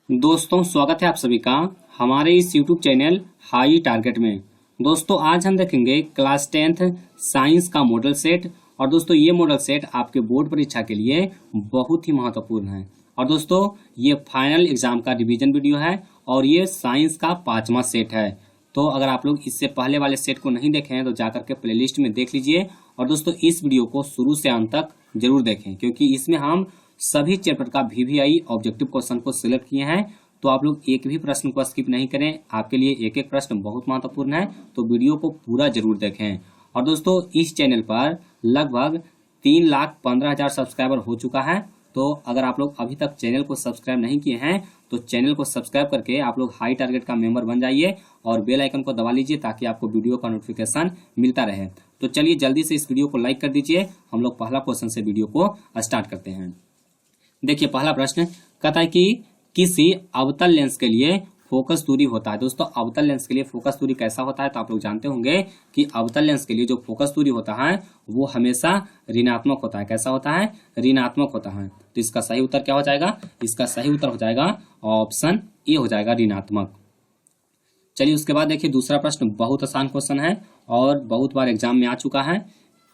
दोस्तों स्वागत है आप सभी का हमारे इस YouTube चैनल हाई टारगेट में। दोस्तों आज हम देखेंगे क्लास 10th साइंस का मॉडल सेट। और दोस्तों ये मॉडल सेट आपके बोर्ड परीक्षा के लिए बहुत ही महत्वपूर्ण है। और दोस्तों ये फाइनल एग्जाम का रिवीजन वीडियो है और ये साइंस का 5वां सेट है। तो अगर आप लोग इससे पहले वाले सेट को नहीं देखे हैं तो जाकर के प्लेलिस्ट में देख लीजिए। और दोस्तों इस वीडियो को शुरू से अंत तक जरूर देखें क्योंकि इसमें हम सभी चैप्टर का VVI ऑब्जेक्टिव क्वेश्चन को सिलेक्ट किए हैं। तो आप लोग एक भी प्रश्न को स्किप नहीं करें, आपके लिए एक एक प्रश्न बहुत महत्वपूर्ण है, तो वीडियो को पूरा जरूर देखें। और दोस्तों इस चैनल पर लगभग 3,15,000 सब्सक्राइबर हो चुका है। तो अगर आप लोग अभी तक चैनल को सब्सक्राइब नहीं किए हैं तो चैनल को सब्सक्राइब करके आप लोग हाई टारगेट का मेंबर बन जाइए और बेल आइकन को दबा लीजिए ताकि आपको वीडियो का नोटिफिकेशन मिलता रहे। तो चलिए जल्दी से इस वीडियो को लाइक कर दीजिए। हम लोग पहला क्वेश्चन से वीडियो को स्टार्ट करते हैं। देखिए पहला प्रश्न कहता है कि किसी अवतल लेंस के लिए फोकस दूरी होता है। दोस्तों अवतल लेंस के लिए फोकस दूरी कैसा होता है तो आप लोग जानते होंगे कि अवतल लेंस के लिए जो फोकस दूरी होता है वो हमेशा ऋणात्मक होता है। कैसा होता है? ऋणात्मक होता है। तो इसका सही उत्तर क्या हो जाएगा? इसका सही उत्तर हो जाएगा ऑप्शन ए हो जाएगा, ऋणात्मक। चलिए उसके बाद देखिए दूसरा प्रश्न बहुत आसान क्वेश्चन है और बहुत बार एग्जाम में आ चुका है।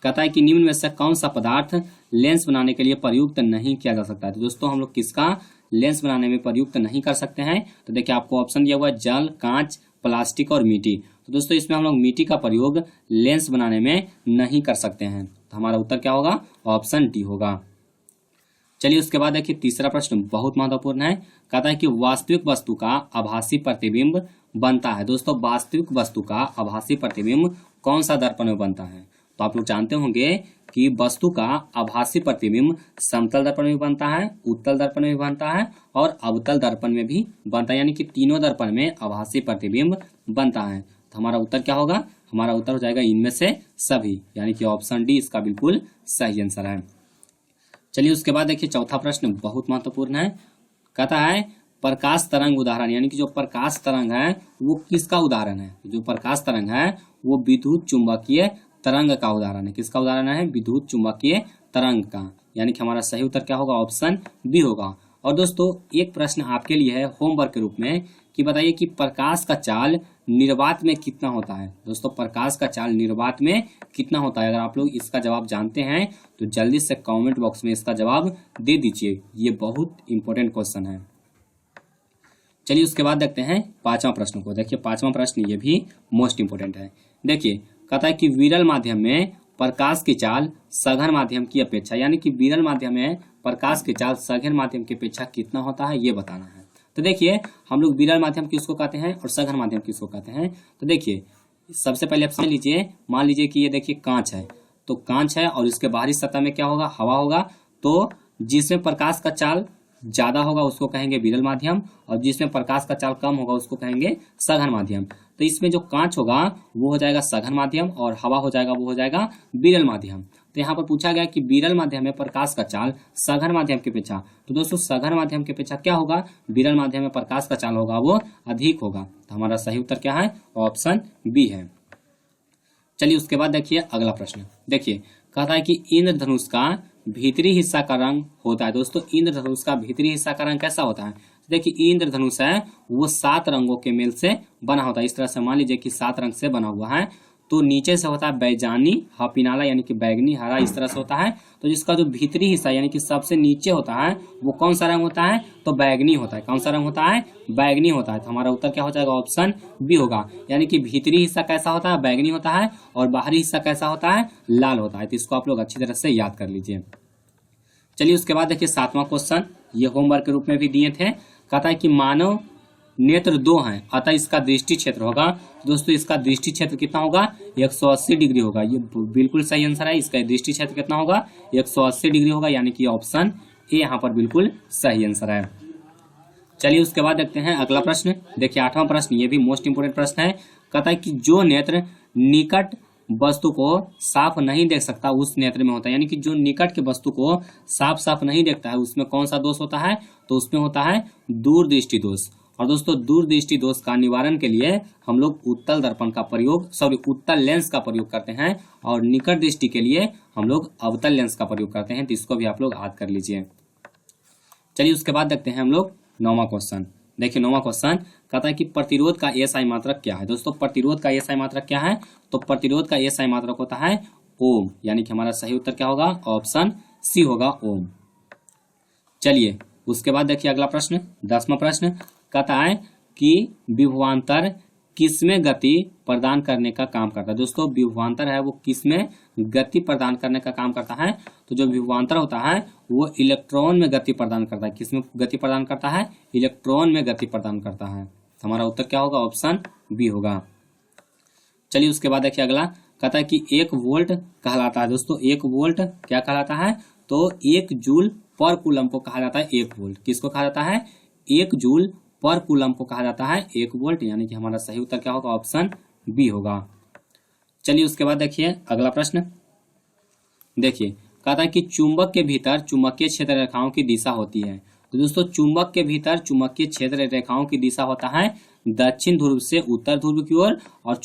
कहता है कि निम्न में से कौन सा पदार्थ लेंस बनाने के लिए प्रयुक्त नहीं किया जा सकता है। तो दोस्तों हम लोग किसका लेंस बनाने में प्रयुक्त नहीं कर सकते हैं? तो देखिए आपको ऑप्शन दिया हुआ है जल, कांच, प्लास्टिक और मिट्टी। तो दोस्तों इसमें हम लोग मिट्टी का प्रयोग लेंस बनाने में नहीं कर सकते हैं। तो हमारा उत्तर क्या होगा? ऑप्शन डी होगा। चलिए उसके बाद देखिए तीसरा प्रश्न बहुत महत्वपूर्ण है। कहता है कि वास्तविक वस्तु का आभासी प्रतिबिंब बनता है। दोस्तों वास्तविक वस्तु का आभासी प्रतिबिंब कौन सा दर्पण में बनता है? तो आप लोग जानते होंगे कि वस्तु का आभासी प्रतिबिंब समतल दर्पण में बनता है, उत्तल दर्पण में बनता है और अवतल दर्पण में भी बनता है, यानी कि तीनों दर्पण में आभासी प्रतिबिंब बनता है। तो हमारा उत्तर क्या होगा? हमारा उत्तर हो जाएगा इनमें से सभी, यानी कि ऑप्शन डी इसका बिल्कुल सही आंसर है। चलिए उसके बाद देखिए चौथा प्रश्न बहुत महत्वपूर्ण है। कहता है प्रकाश तरंग उदाहरण, यानी कि जो प्रकाश तरंग है वो किसका उदाहरण है? जो प्रकाश तरंग है वो विद्युत चुंबकीय तरंग का उदाहरण है। किसका उदाहरण है? विद्युत चुंबकीय तरंग का, यानी कि हमारा सही उत्तर क्या होगा? ऑप्शन बी होगा। और दोस्तों एक प्रश्न आपके लिए है होमवर्क के रूप में कि बताइए कि प्रकाश का चाल निर्वात में कितना होता है। दोस्तों प्रकाश का चाल निर्वात में कितना होता है? अगर आप लोग इसका जवाब जानते हैं तो जल्दी से कमेंट बॉक्स में इसका जवाब दे दीजिए, ये बहुत इंपॉर्टेंट क्वेश्चन है। चलिए उसके बाद देखते हैं पांचवा प्रश्न को। देखिए पांचवा प्रश्न ये भी मोस्ट इंपोर्टेंट है। देखिए कहता है कि विरल माध्यम में प्रकाश की चाल सघन माध्यम की अपेक्षा, यानी कि विरल माध्यम में प्रकाश की चाल सघन माध्यम की अपेक्षा कितना होता है ये बताना है। तो देखिए हम लोग विरल माध्यम किसको कहते हैं और सघन माध्यम किसको कहते हैं? तो देखिए सबसे पहले आप समझ लीजिए, मान लीजिए कि ये देखिए कांच है, तो कांच है और इसके बाहरी सतह में क्या होगा? हवा होगा। तो जिसमें प्रकाश का चाल ज्यादा होगा उसको कहेंगे विरल माध्यम और जिसमें प्रकाश का चाल कम होगा उसको कहेंगे सघन माध्यम। तो इसमें जो कांच होगा वो हो जाएगा सघन माध्यम और हवा हो जाएगा वो हो जाएगा विरल माध्यम। तो यहाँ पर पूछा गया कि विरल माध्यम में प्रकाश का चाल सघन माध्यम की अपेक्षा, तो दोस्तों सघन माध्यम की अपेक्षा क्या होगा? विरल माध्यम में प्रकाश का चाल होगा वो अधिक होगा। तो हमारा सही उत्तर क्या है? ऑप्शन बी है। चलिए उसके बाद देखिए अगला प्रश्न। देखिए कहता है कि इंद्रधनुष का भीतरी हिस्सा का रंग होता है। दोस्तों इंद्रधनुष का भीतरी हिस्सा का रंग कैसा होता है? देखिए इंद्रधनुष है वो 7 रंगों के मेल से बना होता है। इस तरह से मान लीजिए कि 7 रंग से बना हुआ है। तो नीचे से होता है बैजानी, हपीनाला यानी कि बैगनी, हरा, इस तरह से होता है। तो जिसका जो भीतरी हिस्सा यानी कि सबसे नीचे होता है वो कौन सा रंग होता है? तो बैगनी होता है। कौन सा रंग होता है? बैगनी होता है। तो हमारा उत्तर क्या हो जाएगा? ऑप्शन बी होगा, यानी कि भीतरी हिस्सा कैसा होता है? बैगनी होता है और बाहरी हिस्सा कैसा होता है? लाल होता है। तो इसको आप लोग अच्छी तरह से याद कर लीजिए। चलिए उसके बाद देखिए 7वां क्वेश्चन, ये होमवर्क के रूप में भी दिए थे। कहता है कि मानव नेत्र 2 हैं अतः इसका दृष्टि क्षेत्र होगा। दोस्तों इसका दृष्टि क्षेत्र कितना होगा? 180 डिग्री होगा। ये बिल्कुल सही आंसर है। इसका दृष्टि क्षेत्र कितना होगा? 180 डिग्री होगा, यानी कि ऑप्शन ए यहाँ पर बिल्कुल सही आंसर है। चलिए उसके बाद देखते हैं अगला प्रश्न। देखिए 8वां प्रश्न ये भी मोस्ट इंपोर्टेंट प्रश्न है। कहता है कि जो नेत्र निकट वस्तु को साफ नहीं देख सकता उस नेत्र में होता है, यानी कि जो निकट के वस्तु को साफ साफ नहीं देखता है उसमें कौन सा दोष होता है? तो उसमें होता है दूरदृष्टि दोष। और दोस्तों दूरदृष्टि दोष का निवारण के लिए हम लोग उत्तल दर्पण का प्रयोग उत्तल लेंस का प्रयोग करते हैं और निकट दृष्टि के लिए हम लोग अवतल लेंस का प्रयोग करते हैं। तो इसको भी आप लोग याद कर लीजिए। चलिए उसके बाद देखते हैं हम लोग 9वां क्वेश्चन। देखिए 9वां क्वेश्चन कहता है कि प्रतिरोध का एसआई मात्रक क्या है। दोस्तों प्रतिरोध का एसआई मात्रक क्या है, तो प्रतिरोध का एसआई मात्रक होता है ओम, यानी कि हमारा सही उत्तर क्या होगा, ऑप्शन सी होगा ओम। चलिए उसके बाद देखिए अगला प्रश्न 10वां प्रश्न कहता है कि विभवांतर किसमें गति प्रदान करने का काम करता है। दोस्तों विभवांतर है वो किसमें गति प्रदान करने का काम करता है, तो जो विभवांतर होता है वो इलेक्ट्रॉन में गति प्रदान करता है। किसमें गति प्रदान करता है, इलेक्ट्रॉन में गति प्रदान करता है। हमारा उत्तर क्या होगा, ऑप्शन बी होगा। चलिए उसके बाद देखिए अगला कहता है कि 1 वोल्ट कहलाता है। दोस्तों 1 वोल्ट क्या कहलाता है, तो 1 जूल पर कूलम को कहा जाता है 1 वोल्ट। किसको कहा जाता है, 1 जूल पर कूलम को कहा जाता है 1 वोल्ट, यानी कि हमारा सही उत्तर क्या होगा, ऑप्शन बी होगा। चलिए उसके बाद देखिए अगला प्रश्न देखिए कहता है कि चुंबक के भीतर चुंबकीय क्षेत्र रेखाओं की दिशा होती है। तो दोस्तों चुंबक के भीतर चुंबकीय क्षेत्र रेखाओं की दिशा होता है दक्षिण ध्रुव से उत्तर ध्रुव की ओर, और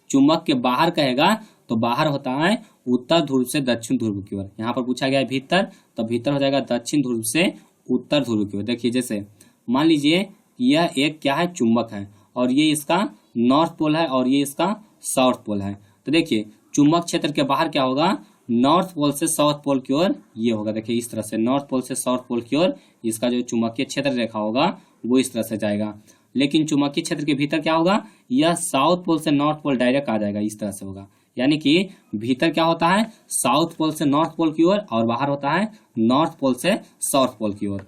चुंबक के बाहर कहेगा तो बाहर होता है उत्तर ध्रुव से दक्षिण ध्रुव की ओर। यहाँ पर पूछा गया है भीतर, तो भीतर हो जाएगा दक्षिण ध्रुव से उत्तर ध्रुव की ओर। देखिए जैसे मान लीजिए यह एक क्या है, चुंबक है, और ये इसका नॉर्थ पोल है और ये इसका साउथ पोल है। तो देखिए चुंबक क्षेत्र के बाहर क्या होगा, नॉर्थ पोल से साउथ पोल की ओर ये होगा। देखिए इस तरह से नॉर्थ पोल से साउथ पोल की ओर इसका जो चुंबकीय क्षेत्र रेखा होगा वो इस तरह से जाएगा। लेकिन चुंबकीय क्षेत्र के भीतर क्या होगा, यह साउथ पोल से नॉर्थ पोल डायरेक्ट आ जाएगा, इस तरह से होगा। यानी कि भीतर क्या होता है, साउथ पोल से नॉर्थ पोल की ओर, और बाहर होता है नॉर्थ पोल से साउथ पोल की ओर।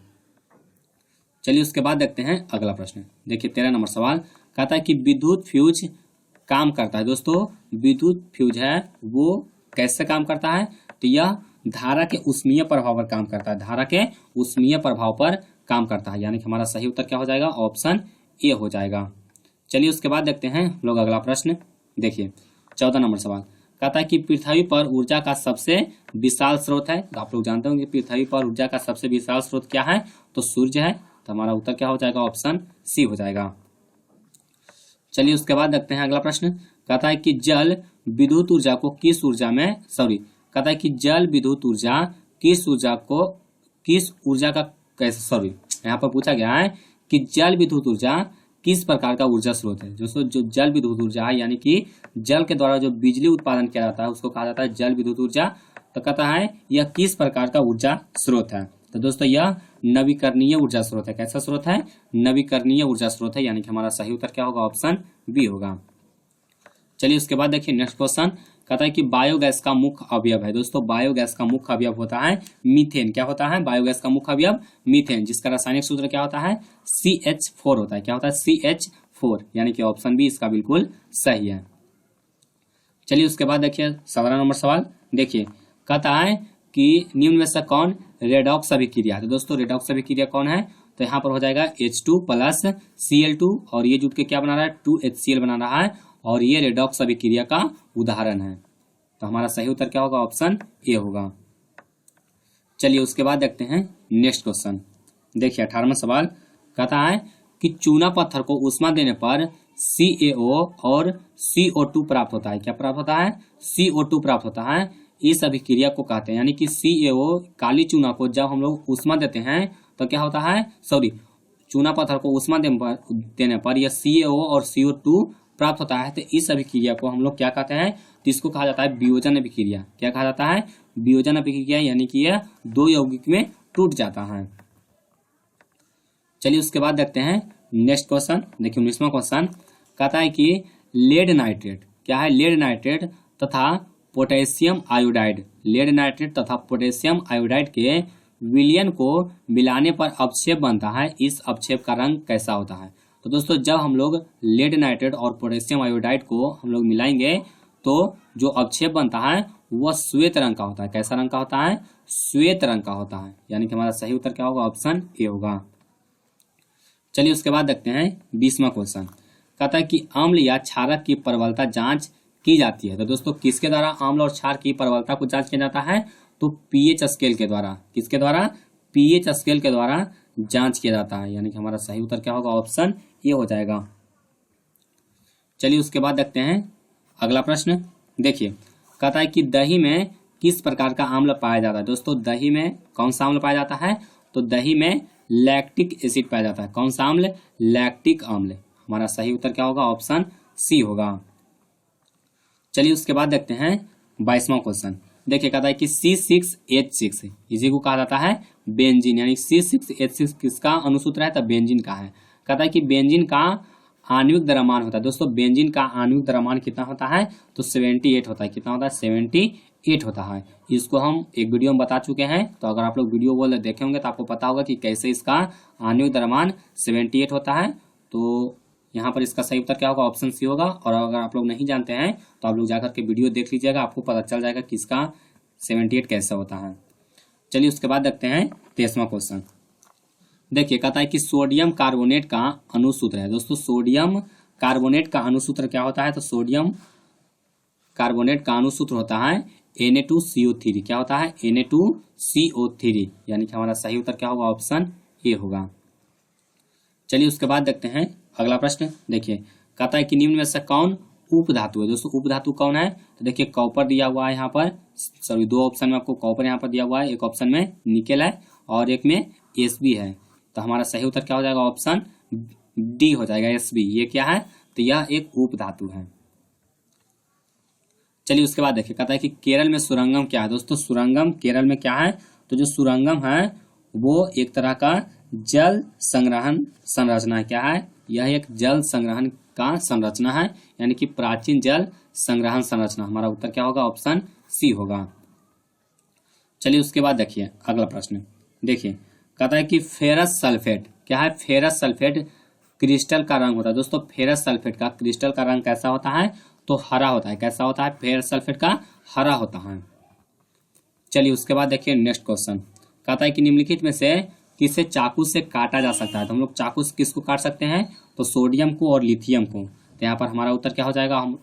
चलिए उसके बाद देखते हैं अगला प्रश्न। देखिए 13 नंबर सवाल कहता है कि विद्युत फ्यूज काम करता है। दोस्तों विद्युत फ्यूज है वो कैसे काम करता है, तो यह धारा के उष्मीय प्रभाव पर काम करता है। धारा के उष्मीय प्रभाव पर काम करता है, यानी कि हमारा सही उत्तर क्या हो जाएगा, ऑप्शन ए हो जाएगा। चलिए उसके बाद देखते हैं लोग अगला प्रश्न। देखिए 14 नंबर सवाल कहता है कि पृथ्वी पर ऊर्जा का सबसे विशाल स्रोत है। तो आप लोग जानते होंगे पृथ्वी पर ऊर्जा का सबसे विशाल स्रोत क्या है, तो सूर्य है। तो हमारा उत्तर क्या हो जाएगा, ऑप्शन सी हो जाएगा। चलिए उसके बाद देखते हैं अगला प्रश्न कहता है कि जल विद्युत ऊर्जा को किस ऊर्जा में कहता है कि जल विद्युत ऊर्जा किस ऊर्जा का कैसे यहाँ पर पूछा गया है कि जल विद्युत ऊर्जा किस प्रकार का ऊर्जा स्रोत है। जो जल विद्युत ऊर्जा है, यानी कि जल के द्वारा जो बिजली उत्पादन किया जाता है उसको कहा जाता है जल विद्युत ऊर्जा। तो कहता है यह किस प्रकार का ऊर्जा स्रोत है, तो दोस्तों यह नवीकरणीय ऊर्जा स्रोत है। कैसा स्रोत है, नवीकरणीय ऊर्जा स्रोत है, यानी कि हमारा सही उत्तर क्या होगा, ऑप्शन बी होगा। चलिए उसके बाद देखिए नेक्स्ट क्वेश्चन कहता है कि बायोगैस का मुख्य अवयव है। दोस्तों बायोगैस का मुख्य अवयव होता है मीथेन। क्या होता है, बायोगैस का मुख्य अवयव मीथेन, जिसका रासायनिक सूत्र क्या होता है, CH4 होता है। क्या होता है, CH4, यानी कि ऑप्शन बी इसका बिल्कुल सही है। चलिए उसके बाद देखिए 17 नंबर सवाल। देखिए कहता है कि निम्न में से कौन रेडॉक्स अभिक्रिया है। तो दोस्तों रेडॉक्स अभिक्रिया कौन है, तो यहाँ पर हो जाएगा H2 प्लस Cl2, और ये जुट के क्या बना रहा है, 2HCl बना रहा है, और ये रेडॉक्स अभिक्रिया का उदाहरण है। तो हमारा सही उत्तर क्या होगा, ऑप्शन ए होगा। चलिए उसके बाद देखते हैं नेक्स्ट क्वेश्चन। देखिए 18वां सवाल कहता है कि चूना पत्थर को उष्मा देने पर CaO और CO2 प्राप्त होता है। क्या प्राप्त होता है, CO2 प्राप्त होता है। इस अभिक्रिया को कहते हैं, यानी कि CaO काली चूना को जब हम लोग उष्मा देते हैं तो क्या होता है, चूना पत्थर को उष्मा देने पर यह CaO और CO2 प्राप्त होता है। तो इस अभिक्रिया को हम लोग क्या कहते हैं, तो इसको कहा जाता है वियोजन अभिक्रिया। क्या कहा जाता है, वियोजन अभिक्रिया, यानी कि यह 2 यौगिक में टूट जाता है। चलिए उसके बाद देखते हैं नेक्स्ट क्वेश्चन। देखिए 19वां क्वेश्चन कहता है कि लेड नाइट्रेट क्या है, लेड नाइट्रेट तथा पोटेशियम आयोडाइड, लेड नाइट्रेट तथा पोटेशियम आयोडाइड के विलयन को मिलाने पर अवक्षेप बनता है। इस अवक्षेप का रंग कैसा होता है। तो दोस्तों जब हम लोग लेड नाइट्रेट और पोटेशियम आयोडाइड को हम लोग मिलाएंगे तो जो अवक्षेप बनता है वह श्वेत रंग का होता है। कैसा रंग का होता है, श्वेत रंग का होता है, यानी कि हमारा सही उत्तर क्या होगा, ऑप्शन ए होगा। चलिए उसके बाद देखते हैं 20वां क्वेश्चन कहता है कि अम्ल या क्षारक की प्रबलता जांच की जाती है। तो दोस्तों किसके द्वारा अम्ल और क्षार की प्रबलता को जांच किया जाता है, तो पीएच स्केल के द्वारा। किसके द्वारा, पीएच स्केल के द्वारा जांच किया जाता है, यानी कि हमारा सही उत्तर क्या होगा, ऑप्शन ए हो जाएगा। चलिए उसके बाद देखते हैं अगला प्रश्न। देखिए कहता है कि दही में किस प्रकार का अम्ल पाया जाता है। दोस्तों दही में कौन सा अम्ल पाया जाता है, तो दही में लैक्टिक एसिड पाया जाता है। कौन सा अम्ल? लैक्टिक अम्ल। हमारा सही उत्तर क्या होगा? ऑप्शन सी होगा। चलिए उसके बाद देखते हैं 22वां क्वेश्चन। देखिए कहता है कि C6H6 इसी को कहा जाता है बेंजीन, यानी C6H6 किसका अनुसूत्र है? तो बेंजीन का है। कहता है कि बेंजीन का आणविक द्रव्यमान होता है। दोस्तों बेंजीन का आणविक द्रव्यमान कितना होता है? तो 78 होता है। कितना होता है? 78 होता है। इसको हम एक वीडियो में बता चुके हैं, तो अगर आप लोग वीडियो वो देखे होंगे तो आपको पता होगा कि कैसे इसका आणविक द्रव्यमान 78 होता है। तो यहाँ पर इसका सही उत्तर क्या होगा? ऑप्शन सी होगा। और अगर आप लोग नहीं जानते हैं तो आप लोग जाकर के वीडियो देख लीजिएगा, आपको पता चल जाएगा कि इसका 78 कैसे होता है। चलिए उसके बाद देखते हैं 23वां क्वेश्चन। देखिए कहता है कि सोडियम कार्बोनेट का अनुसूत्र है। दोस्तों सोडियम कार्बोनेट का अनुसूत्र क्या होता है? तो सोडियम कार्बोनेट का अनुसूत्र होता है Na2CO3। क्या होता है? Na2CO3, यानी कि हमारा सही उत्तर क्या होगा? ऑप्शन ए होगा। चलिए उसके बाद देखते हैं अगला प्रश्न। देखिए कहता है कि निम्न में से कौन उपधातु है? दोस्तों उपधातु कौन है? तो देखिए कॉपर दिया हुआ है यहाँ पर, सॉरी 2 ऑप्शन में आपको कॉपर यहाँ पर दिया हुआ है, एक ऑप्शन में निकेल है और एक में Sb है। तो हमारा सही उत्तर क्या हो जाएगा? ऑप्शन डी हो जाएगा, Sb। ये क्या है? तो यह एक उपधातु है। चलिए उसके बाद देखिए कहता है कि केरल में सुरंगम क्या है? दोस्तों सुरंगम केरल में क्या है? तो जो सुरंगम है वो एक तरह का जल संग्रहण संरचना है। क्या है? यह एक जल संग्रहण का संरचना है, यानी कि प्राचीन जल संग्रहण संरचना। हमारा उत्तर क्या होगा? ऑप्शन सी होगा। चलिए उसके बाद देखिए अगला प्रश्न। देखिए कहता है कि फेरस सल्फेट क्या है? फेरस सल्फेट क्रिस्टल का रंग होता है। दोस्तों फेरस सल्फेट का क्रिस्टल का रंग कैसा होता है? तो हरा होता है। कैसा होता है? फेरस सल्फेट का हरा होता है। चलिए उसके बाद देखिए नेक्स्ट क्वेश्चन। कहता है कि निम्नलिखित में से किसे चाकू से काटा जा सकता है? तो हम लोग चाकू से किसको काट सकते हैं? तो सोडियम को और लिथियम को। तो यहाँ पर हमारा उत्तर क्या हो जाएगा? हम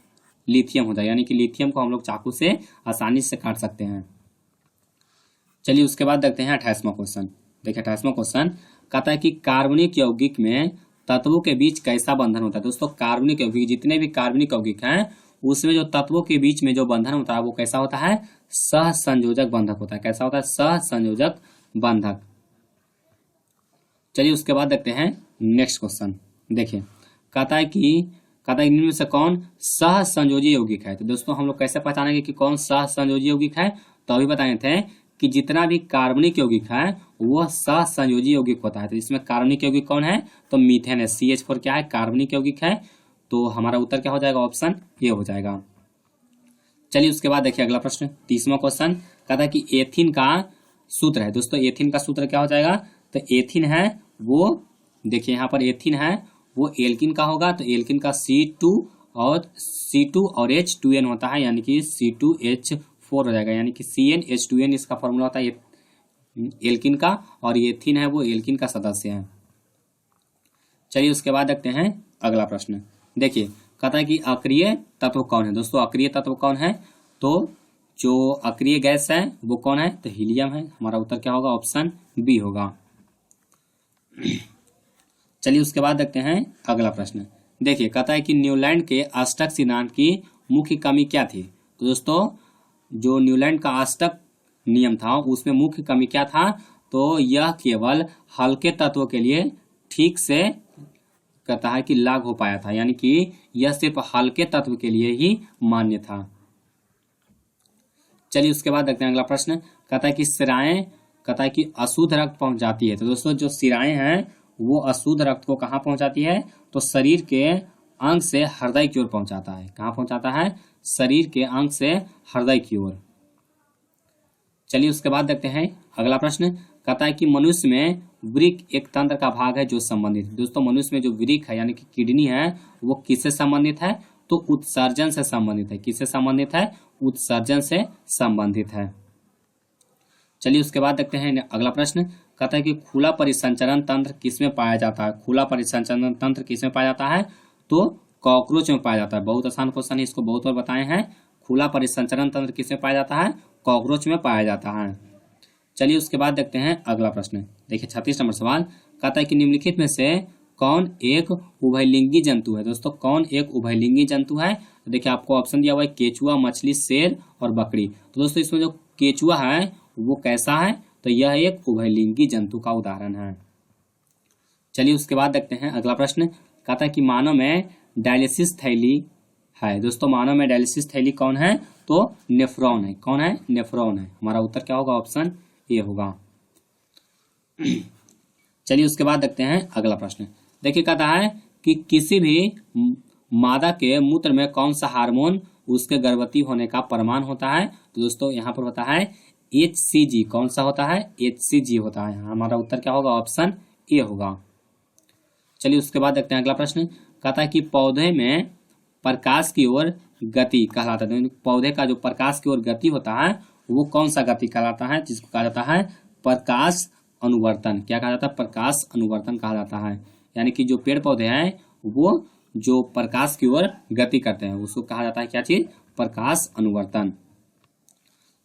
लिथियम हो जाएगा, यानी कि लिथियम को हम लोग चाकू से आसानी से काट सकते हैं। चलिए उसके बाद देखते हैं 28वां क्वेश्चन। देखिए 28वां क्वेश्चन कहता है कि कार्बनिक यौगिक में तत्वों के बीच कैसा बंधन होता है? दोस्तों कार्बनिक यौगिक, जितने भी कार्बनिक यौगिक हैं उसमें जो तत्वों के बीच में जो बंधन होता है वो कैसा होता है? सहसंयोजक बंधक होता है। कैसा होता है? सहसंयोजक बंधक। चलिए उसके बाद देखते हैं नेक्स्ट क्वेश्चन। देखिए कहता है कि इनमें से कौन सहसंयोजी यौगिक है? तो दोस्तों हम लोग कैसे पहचानेंगे कि कौन सहसंयोजी यौगिक है? तो अभी बताए थे कि जितना भी कार्बनिक यौगिक है वो सहसंयोजी यौगिक होता है। तो इसमें कार्बनिक यौगिक कौन है? तो मीथेन है। CH4 क्या है? कार्बनिक यौगिक है। तो हमारा उत्तर क्या हो जाएगा? ऑप्शन ए हो जाएगा। चलिए उसके बाद देखिए अगला प्रश्न 30वां क्वेश्चन। कहता है कि एथिन का सूत्र है। दोस्तों एथिन का सूत्र क्या हो जाएगा? तो एथिन है वो, देखिए यहाँ पर एथिन है वो एल्किन का होगा। तो एल्किन का C2 और H2N होता है, यानी कि C2H4 हो जाएगा, यानी कि CnH2n इसका फॉर्मूला होता है एल्किन का, और एथिन है वो एल्किन का सदस्य है। चलिए उसके बाद देखते हैं अगला प्रश्न। देखिए कहता है कि अक्रिय तत्व कौन है? दोस्तों अक्रिय तत्व कौन है? तो जो अक्रिय गैस है वो कौन है? तो हीलियम है। हमारा उत्तर क्या होगा? ऑप्शन बी होगा। चलिए उसके बाद देखते हैं अगला प्रश्न। देखिए कहता है कि न्यूलैंड के अष्टक सिद्धांत की मुख्य कमी क्या थी? तो दोस्तों जो न्यूलैंड का अष्टक नियम था उसमें मुख्य कमी क्या था? तो यह केवल हल्के तत्वों के लिए ठीक से कहता है कि लागू हो पाया था, यानी कि यह सिर्फ हल्के तत्व के लिए ही मान्य था। चलिए उसके बाद देखते हैं अगला प्रश्न। कहता है कि सिराएं कहता है कि अशुद्ध रक्त पहुंच जाती है। तो दोस्तों जो सिराएं हैं वो अशुद्ध रक्त को कहाँ पहुंचाती है? तो शरीर के अंग से हृदय की ओर पहुंचाता है। कहाँ पहुंचाता है? शरीर के अंग से हृदय की ओर। चलिए उसके बाद देखते हैं अगला प्रश्न। कहता है कि मनुष्य में वृक्क एक तंत्र का भाग है जो संबंधित है। दोस्तों मनुष्य में जो वृक्क है यानी कि किडनी है वो किससे संबंधित है? तो उत्सर्जन से संबंधित है। किससे संबंधित है? उत्सर्जन से संबंधित है। चलिए उसके बाद देखते हैं अगला प्रश्न। कहता है कि खुला परिसंचरण तंत्र किसमें पाया जाता है? खुला परिसंचरण तंत्र किसमें पाया जाता है? तो कॉकरोच में पाया जाता है। बहुत आसान क्वेश्चन है, इसको बहुत बार बताए हैं। खुला परिसंचरण तंत्र किसमें पाया जाता है? कॉकरोच में पाया जाता है। चलिए उसके बाद देखते हैं अगला प्रश्न। देखिए 36 नंबर सवाल। कहता है कि निम्नलिखित में से कौन एक उभयलिंगी जंतु है? दोस्तों कौन एक उभयलिंगी जंतु है? तो देखिए आपको ऑप्शन दिया हुआ है केचुआ, मछली, शेर और बकरी। तो दोस्तों इसमें जो केचुआ है वो कैसा है? तो यह एक उभयलिंगी जंतु का उदाहरण है। चलिए उसके बाद देखते हैं अगला प्रश्न। कहता है कि मानव में डायलिसिस थैली है। दोस्तों मानव में डायलिसिस थैली कौन है? तो नेफ्रॉन है। कौन है? नेफ्रॉन है। हमारा उत्तर क्या होगा? ऑप्शन ए होगा। चलिए उसके बाद देखते हैं अगला प्रश्न। देखिए कहता है कि किसी भी मादा के मूत्र में कौन सा हार्मोन उसके गर्भवती होने का प्रमाण होता है? तो दोस्तों यहाँ पर होता है HCG। कौन सा होता है? HCG होता है। हमारा उत्तर क्या होगा? ऑप्शन ए होगा। चलिए उसके बाद देखते हैं अगला प्रश्न। कहता है कि पौधे में प्रकाश की ओर गति कहलाता है। पौधे का जो प्रकाश की ओर गति होता है वो कौन सा गति कहलाता है? जिसको कहा जाता है प्रकाश अनुवर्तन। क्या कहा जाता है? प्रकाश अनुवर्तन कहा जाता है। यानी कि जो पेड़ पौधे हैं वो जो प्रकाश की ओर गति करते हैं उसको कहा जाता है क्या चीज? प्रकाश अनुवर्तन।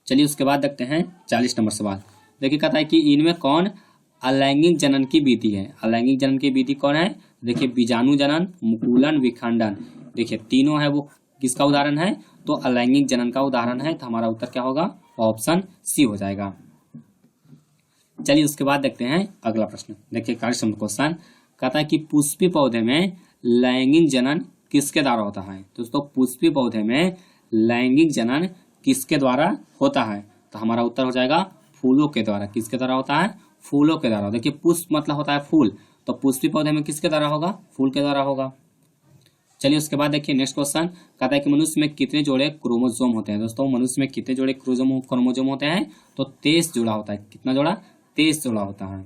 चलिए उसके बाद देखते हैं 40 नंबर सवाल। देखिए कहता है कि इनमें कौन अलैंगिक जनन की विधि है? अलैंगिक जनन की विधि कौन है? देखिए बीजाणु जनन, मुकुलन, विखंडन। देखिए तीनों है वो किसका उदाहरण है? तो अलैंगिक जनन का उदाहरण है। तो हमारा उत्तर क्या होगा? ऑप्शन सी हो जाएगा। चलिए उसके बाद देखते हैं अगला प्रश्न। देखिए 40 नंबर क्वेश्चन कहता है कि पुष्पी पौधे में लैंगिक जनन किसके द्वारा होता है? दोस्तों पुष्पी पौधे में लैंगिक जनन किसके द्वारा होता है? तो हमारा उत्तर हो जाएगा फूलों के द्वारा। किसके द्वारा होता है? फूलों के द्वारा। देखिए पुष्प मतलब होता है फूल, तो पुष्पी पौधे में किसके द्वारा होगा? फूल के द्वारा होगा। चलिए उसके बाद देखिए नेक्स्ट क्वेश्चन कहता है कि मनुष्य में कितने जोड़े क्रोमोसोम होते हैं? दोस्तों मनुष्य में कितने जोड़े क्रोमोसोम होते हैं? तो 23 जोड़ा होता है। कितना जोड़ा? 23 जोड़ा होता है।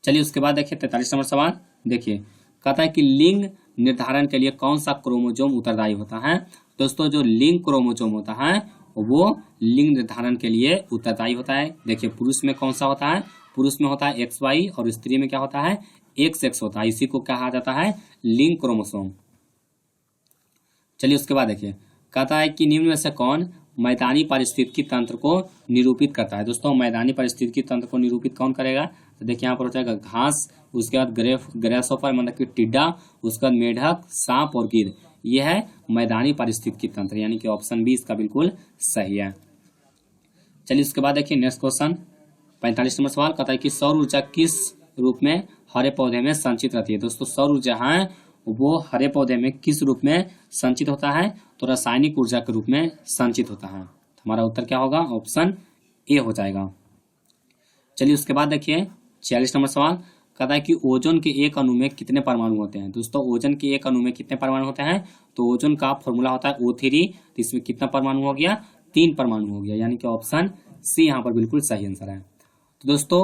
चलिए उसके बाद देखिए 43 नंबर सवाल। देखिए कहता है कि लिंग निर्धारण के लिए कौन सा क्रोमोसोम उत्तरदायी होता है? दोस्तों जो लिंग क्रोमोसोम होता है वो लिंग निर्धारण के लिए उत्तरदायी होता है। देखिए पुरुष में कौन सा होता है? पुरुष में होता है XY और स्त्री में क्या होता है? XX होता है। इसी को कहा जाता है लिंग क्रोमोसोम। चलिए उसके बाद देखिए कहता है कि निम्न में से कौन मैदानी पारिस्थितिकी तंत्र को निरूपित करता है? दोस्तों मैदानी पारिस्थितिकी तंत्र को निरूपित कौन करेगा? तो देखिए यहाँ पर हो जाएगा घास, उसके बाद ग्रेसहोपर मतलब कि टिड्डा, उसके बाद मेढक, सांप और गिद्ध। यह है मैदानी पारिस्थितिकी तंत्र, यानी कि ऑप्शन बी इसका बिल्कुल सही है। चलिए उसके बाद देखिए नेक्स्ट क्वेश्चन 45 नंबर सवाल कहता है कि सौर ऊर्जा किस रूप में हरे पौधे में संचित रहती है? दोस्तों सौर ऊर्जा है वो हरे पौधे में किस रूप में संचित होता है? तो रासायनिक ऊर्जा के रूप में संचित होता है। हमारा उत्तर क्या होगा? ऑप्शन ए हो जाएगा। चलिए उसके बाद देखिए 46 नंबर सवाल कहता है कि ओजोन के एक अणु में कितने परमाणु होते हैं? दोस्तों ओजोन के एक अणु में कितने परमाणु होते हैं? तो ओजोन का फॉर्मूला होता है O3। तो इसमें कितना परमाणु हो गया? 3 परमाणु हो गया, यानी कि ऑप्शन सी यहाँ पर बिल्कुल सही आंसर है। तो दोस्तों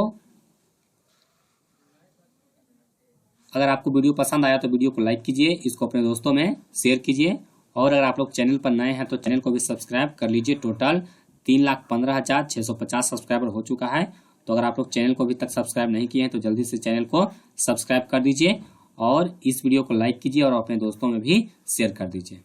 अगर आपको वीडियो पसंद आया तो वीडियो को लाइक कीजिए, इसको अपने दोस्तों में शेयर कीजिए, और अगर आप लोग चैनल पर नए हैं तो चैनल को भी सब्सक्राइब कर लीजिए। टोटल 3,15,650 सब्सक्राइबर हो चुका है। तो अगर आप लोग चैनल को अभी तक सब्सक्राइब नहीं किए हैं तो जल्दी से चैनल को सब्सक्राइब कर दीजिए और इस वीडियो को लाइक कीजिए और अपने दोस्तों में भी शेयर कर दीजिए।